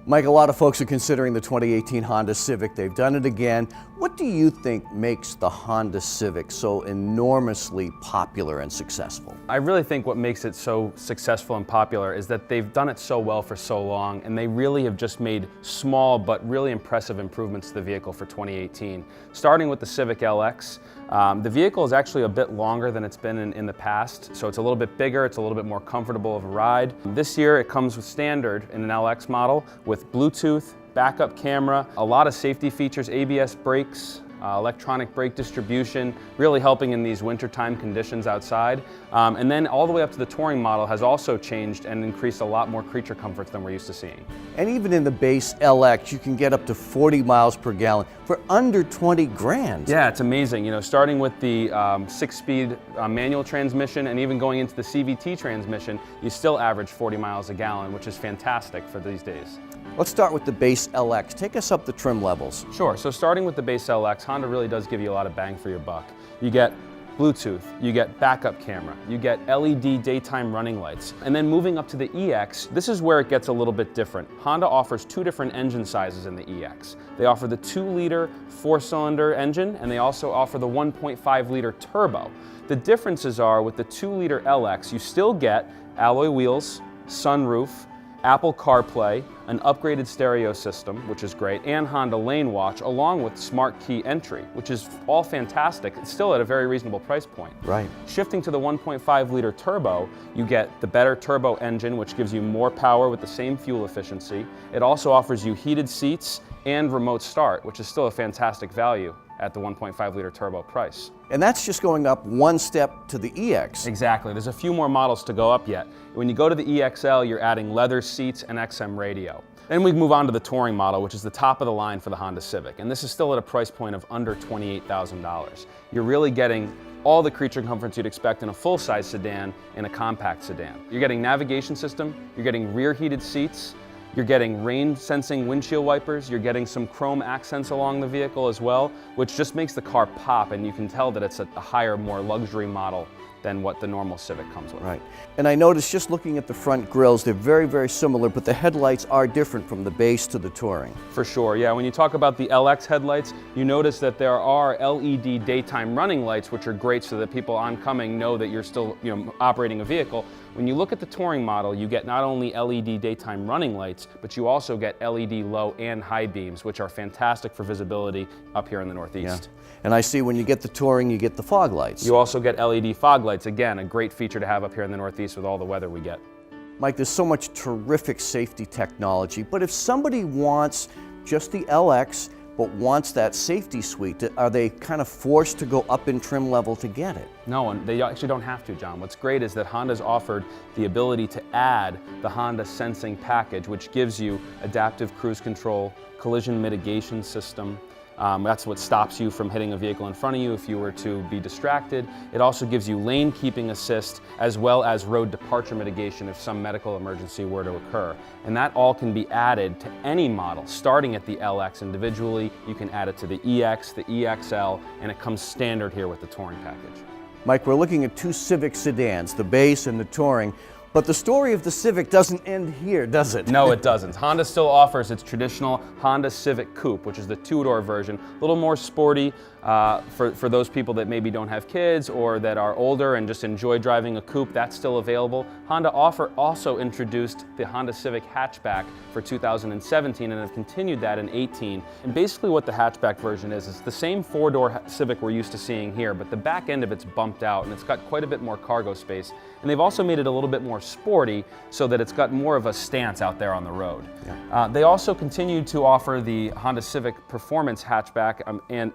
Mike, a lot of folks are considering the 2018 Honda Civic. They've done it again. What do you think makes the Honda Civic so enormously popular and successful? I really think what makes it so successful and popular is that they've done it so well for so long, and they really have just made small but really impressive improvements to the vehicle for 2018. Starting with the Civic LX, the vehicle is actually a bit longer than it's been in the past, so it's a little bit bigger, it's a little bit more comfortable of a ride. This year it comes with standard in an LX model with Bluetooth, backup camera, a lot of safety features, ABS brakes, electronic brake distribution, really helping in these wintertime conditions outside. And then all the way up to the touring model has also changed and increased a lot more creature comforts than we're used to seeing. And even in the base LX, you can get up to 40 miles per gallon for under 20 grand. Yeah, it's amazing. You know, starting with the 6-speed manual transmission and even going into the CVT transmission, you still average 40 miles a gallon, which is fantastic for these days. Let's start with the base LX. Take us up the trim levels. Sure, so starting with the base LX, Honda really does give you a lot of bang for your buck. You get Bluetooth, you get backup camera, you get LED daytime running lights. And then moving up to the EX, this is where it gets a little bit different. Honda offers two different engine sizes in the EX. They offer the 2-liter 4-cylinder engine, and they also offer the 1.5-liter turbo. The differences are with the 2-liter LX, you still get alloy wheels, sunroof, Apple CarPlay, an upgraded stereo system, which is great, and Honda Lane Watch, along with smart key entry, which is all fantastic. It's still at a very reasonable price point. Right. Shifting to the 1.5-liter turbo, you get the better turbo engine, which gives you more power with the same fuel efficiency. It also offers you heated seats and remote start, which is still a fantastic value at the 1.5-liter turbo price. And that's just going up one step to the EX. Exactly. There's a few more models to go up yet. When you go to the EXL, you're adding leather seats and XM radio. Then we move on to the touring model, which is the top of the line for the Honda Civic. And this is still at a price point of under $28,000. You're really getting all the creature comforts you'd expect in a full-size sedan and a compact sedan. You're getting navigation system, you're getting rear heated seats, you're getting rain sensing windshield wipers, you're getting some chrome accents along the vehicle as well, which just makes the car pop, and you can tell that it's a higher, more luxury model than what the normal Civic comes with. Right. And I noticed just looking at the front grills, they're very, very similar, but the headlights are different from the base to the touring. For sure, yeah. When you talk about the LX headlights, you notice that there are LED daytime running lights, which are great so that people oncoming know that you're still, operating a vehicle. When you look at the touring model, you get not only LED daytime running lights, but you also get LED low and high beams, which are fantastic for visibility up here in the Northeast. Yeah. And I see when you get the touring, you get the fog lights. You also get LED fog lights. Again, a great feature to have up here in the Northeast with all the weather we get. Mike, there's so much terrific safety technology, but if somebody wants just the LX, but wants that safety suite, are they kind of forced to go up in trim level to get it? No, and they actually don't have to, John. What's great is that Honda's offered the ability to add the Honda Sensing package, which gives you adaptive cruise control, collision mitigation system. That's what stops you from hitting a vehicle in front of you if you were to be distracted. It also gives you lane keeping assist as well as road departure mitigation if some medical emergency were to occur. And that all can be added to any model, starting at the LX individually. You can add it to the EX, the EXL, and it comes standard here with the touring package. Mike, we're looking at two Civic sedans, the base and the touring. But the story of the Civic doesn't end here, does it? No, it doesn't. Honda still offers its traditional Honda Civic Coupe, which is the two-door version, a little more sporty for those people that maybe don't have kids or that are older and just enjoy driving a coupe. That's still available. Honda also introduced the Honda Civic hatchback for 2017 and have continued that in 2018. And basically what the hatchback version is, it's the same 4-door Civic we're used to seeing here, but the back end of it's bumped out and it's got quite a bit more cargo space. And they've also made it a little bit more sporty so that it's got more of a stance out there on the road. Yeah. They also continue to offer the Honda Civic Performance hatchback,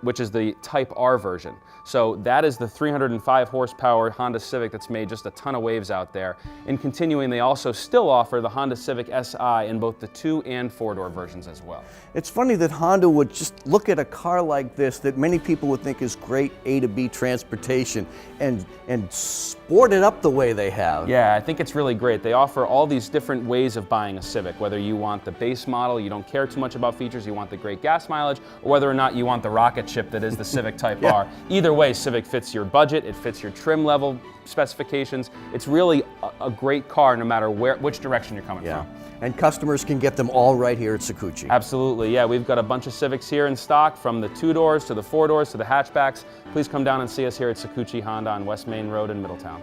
which is the Type R version. So that is the 305 horsepower Honda Civic that's made just a ton of waves out there. In continuing, they also still offer the Honda Civic Si in both the 2- and 4-door versions as well. It's funny that Honda would just look at a car like this that many people would think is great A to B transportation and sport it up the way they have. Yeah, I think it's really great. They offer all these different ways of buying a Civic, whether you want the base model, you don't care too much about features, you want the great gas mileage, or whether or not you want the rocket ship that is the Civic Type R. Either way, Civic fits your budget, it fits your trim level specifications. It's really a great car no matter which direction you're coming from. And customers can get them all right here at Saccucci. Absolutely, yeah. We've got a bunch of Civics here in stock, from the 2-doors to the 4-doors to the hatchbacks. Please come down and see us here at Saccucci Honda on West Main Road in Middletown.